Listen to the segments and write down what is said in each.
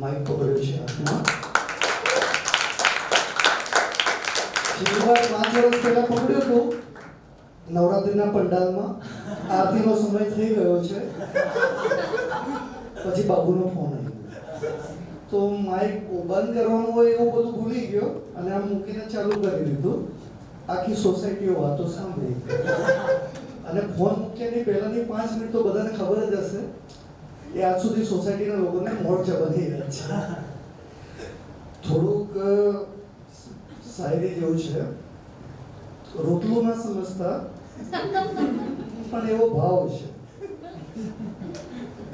Mike પકડ્યો છે હાથમાં. છેલ્લી વાર 5 વર્ષ પહેલા પકડ્યો હતો નવરાત્રિના પંડાલમાં. આરતીનો સમય થઈ ગયો છે, પછી બાબુનો ફોન આવ્યો તો માઇક બંધ કરવાનું હોય એવું બધું ભૂલી ગયો અને આમ મૂકીને ચાલુ કરી દીધું. આખી સોસાયટીઓ વાતો સાંભળી અને ફોન મૂક્યાની પહેલાની 5 મિનિટ તો બધાને ખબર જ હશે. એ આજ સુધી સોસાયટીના લોકોને મોરચા બની રહ્યા છે. થોડુંક શાયરી જેવું છે. રોટલું ના સમજતા પણ એવો ભાવ છે.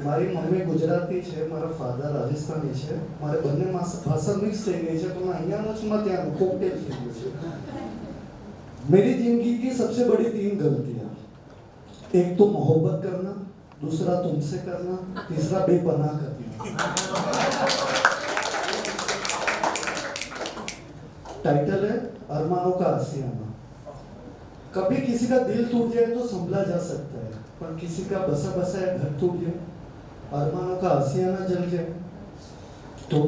મારી મમ્મી ગુજરાતી છે, મારા ફાધર રાજસ્થાની છે. મારે બંને ભાષા મિક્સ થઈ ગઈ છે, તો मैं અહીંયા છું માં ત્યાં કોકટેલ થઈ ગયું છે. मेरी जिंदगी की सबसे बड़ी 3 गलतियां, एक तो मोहब्बत करना, दूसरा तुमसे करना, तीसरा बेपनाह करना. टाइटल है अरमानों का आशियाना. कभी किसी का दिल टूट जाए तो संभला जा सकता है, पर किसी का बसा बसाया घर टूट जाए, अरमानों का आशियाना जल जाए तो.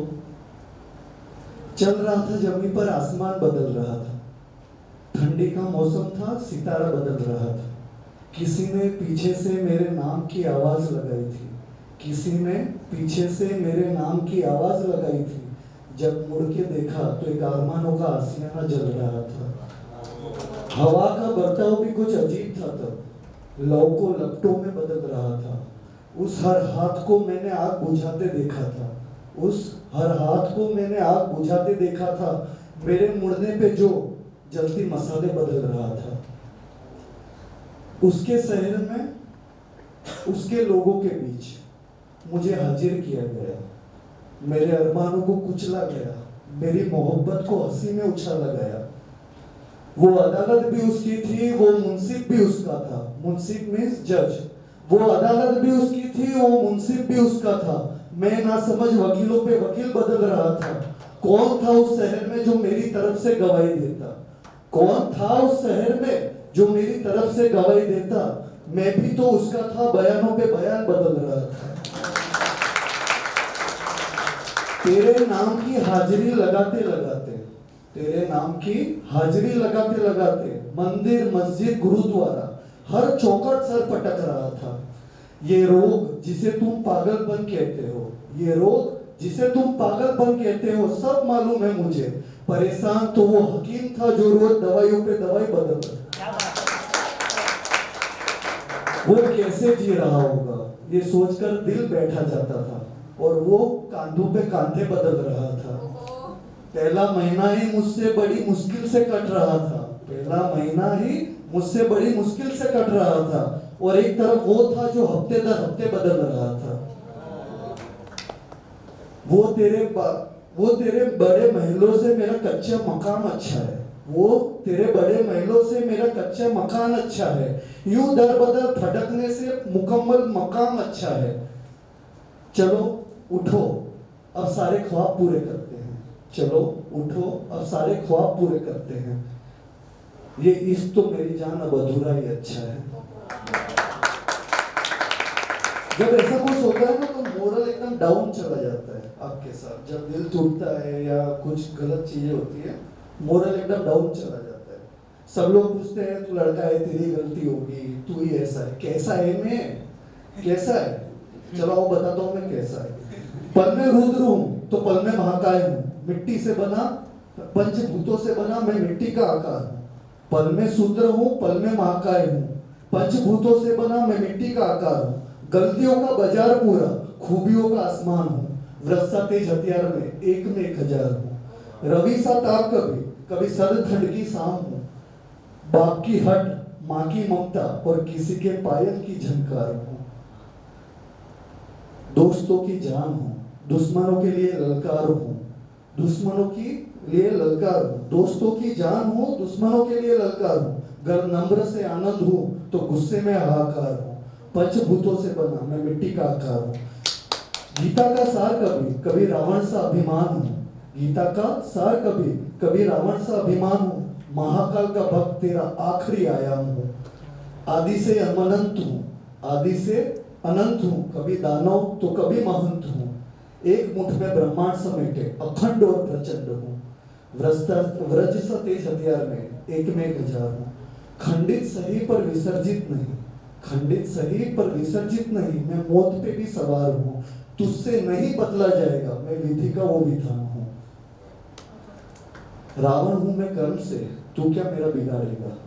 चल रहा था जमीन पर, आसमान बदल रहा था. ठंडी का मौसम था, सितारा बदल रहा था. किसी ने पीछे से मेरे नाम की आवाज लगाई थी. किसी ने पीछे से मेरे नाम की आवाज लगाई थी. जब मुड़ के देखा तो एक अरमानों का आशियाना जल रहा था. हवा का बर्ताव भी कुछ अजीब था तब. लौ को लपटों में बदल रहा था. उस हर हाथ को मैंने आग बुझाते देखा था. उस हर हाथ को मैंने आग बुझाते देखा था. मेरे मुड़ने पे जो जलती मसाले बदल रहा था. उसके शहर में, उसके लोगों के बीच मुझे हाजिर किया गया. मेरे अरमानों को कुचला गया. मेरी मोहब्बत को हंसी में उछाला गया. वो अदालत भी उसकी थी, वो मुंसिफ भी उसका था. मुंसिफ मीन्स जज. वो अदालत भी उसकी थी, वो मुंसिफ भी उसका था. मैं ना समझ वकीलों पे वकील बदल रहा था. कौन था उस शहर में जो मेरी तरफ से गवाही देता? कौन था उस शहर में जो मेरी तरफ से गवाही देता? मैं भी तो उसका था, बयानों पे बयान बदल रहा था. तेरे नाम की हाजिरी लगाते लगाते, तेरे नाम की हाजिरी लगाते लगाते मंदिर, मस्जिद, गुरुद्वारा, हर चौखट सर पटक रहा था. ये रोग जिसे तुम पागलपन कहते हो, ये रोग जिसे तुम पागलपन कहते हो, सब मालूम है मुझे. परेशान तो वो हकीम था जो रोज दवाइयों पे दवाई बदल रहा. वो कैसे जी रहा होगा ये सोचकर दिल बैठा जाता था. और वो कांधों पे कांधे बदल रहा था. पहला महीना ही मुझसे बड़ी मुश्किल से कट रहा था. पहला महीना ही मुझसे बड़ी मुश्किल से कट रहा था. और एक तरफ वो था जो हफ्ते दर हफ्ते बदल रहा था. वो तेरे बड़े महलों से मेरा कच्चा मकान अच्छा है. वो तेरे बड़े महलों से मेरा कच्चा मकान अच्छा है. यूं दर बदर फटकने से मुकम्मल मकाम अच्छा है. चलो उठो अब सारे ख्वाब पूरे करते हैं. चलो उठो अब सारे ख्वाब पूरे करते हैं. ये इश्क तो मेरी जान अब अधूरा ही अच्छा है. जब ऐसा कुछ होता है ना तो मोरल एकदम डाउन चला जाता है आपके साथ. जब दिल टूटता है या कुछ गलत चीजें होती है, मोरल एकदम डाउन चला जाता है. सब लोग पूछते हैं तू लड़का है, तेरी गलती होगी, तू ही ऐसा है. कैसा है मैं? कैसा है? चलो वो बताता हूँ मैं कैसा है. पल में रुद्र हूँ तो पल में महाकाय हूँ. मिट्टी से बना, पंचभूतों से बना, मैं मिट्टी का आकार हूँ. पल में शूद्र हूँ, पल में महाकाय हूँ. पंचभूतों से बना, मैं मिट्टी का आकार हूँ. गलतियों का बाजार पूरा, खूबियों का आसमान हूँ. वृषा तेज हथियार में 1000 हूँ. रवि सा ताप कभी कभी सर्द ठंड की शाम हूँ. बाप की हट, माँ की ममता और किसी के पायल की झनकार हूँ. दोस्तों की जान हूँ, दुश्मनों के लिए ललकार हूँ. दुश्मनों के लिए ललकार हूँ. दोस्तों की जान हूँ, दुश्मनों के लिए ललकार हूँ. गर नम्र से आनंद हूँ तो गुस्से में हाहाकार हूँ. पंचभूतों से बना, मैं मिट्टी का आकार हूँ. गीता का सार कभी कभी रावण सा अभिमान हूँ. गीता का सार कभी कभी रावण सा अभिमान हूँ. महाकाल का भक्त तेरा आखिरी आयाम हूँ. आदि से अनंत हूँ, आदि से अनंत हूँ. कभी दानव तो कभी महंत हूँ. एक मुठ में ब्रह्मांड समेटे अखंड और प्रचंड हूँ। व्रज सा तेज हथियार में एक में एक हजार हूँ। खंडित सही पर विसर्जित नहीं, खंडित सही पर विसर्जित नहीं, मैं मौत पे भी सवार हूँ। तुझसे नहीं बदला जाएगा, मैं विधि का वो विधान हूँ। रावण हूं मैं कर्म से, तू क्या मेरा बिगाड़ेगा।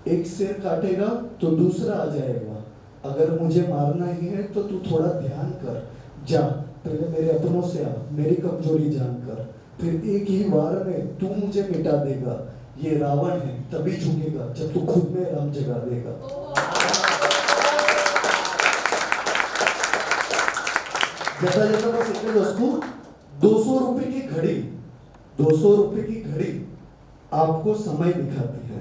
एक सिर काटेगा तो दूसरा आ जाएगा। अगर मुझे मारना ही है तो तू थोड़ा ध्यान कर। जा पहले मेरे अपनों से आ, मेरी कमजोरी जानकर, फिर एक ही वार में तू मुझे मिटा देगा। ये रावण है तभी झुकेगा जब तू खुद में राम जगा देगा। जैसा जैसा बस एक वस्तु 200 रुपए की घड़ी, 200 रुपए की घड़ी आपको समय दिखाती है,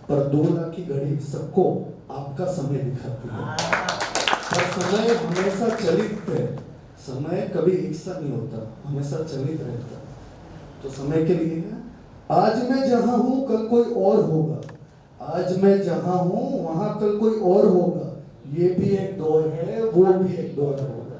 पर 2 लाख की घड़ी सबको आपका समय दिखाती है। पर समय हमेशा चलित है, समय कभी एक सा नहीं होता, हमेशा चलित रहता है। तो समय के लिए है, आज मैं जहां हूं कल कोई और होगा, आज मैं जहां हूं वहां कल कोई और होगा। ये भी एक दौर है, वो भी एक दौर होगा।